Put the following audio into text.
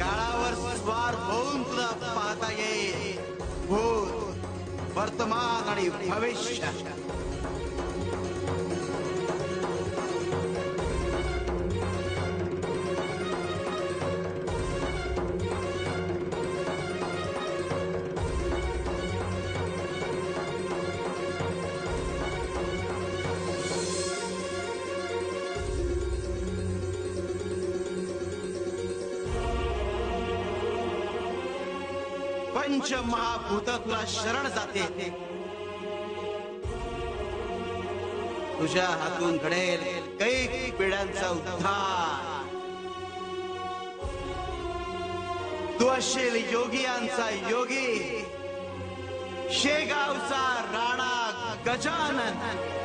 काळावर स्वार होऊन तुला पाहता येईल भूत, वर्तमान आणि भविष्य. पंच महाभूत तुला शरण जाते. तुझ्या हातून घडेल कैक पिढ्यांचा उद्धार. तू असेल योगियांचा योगी, शेगावचा राणा गजानन.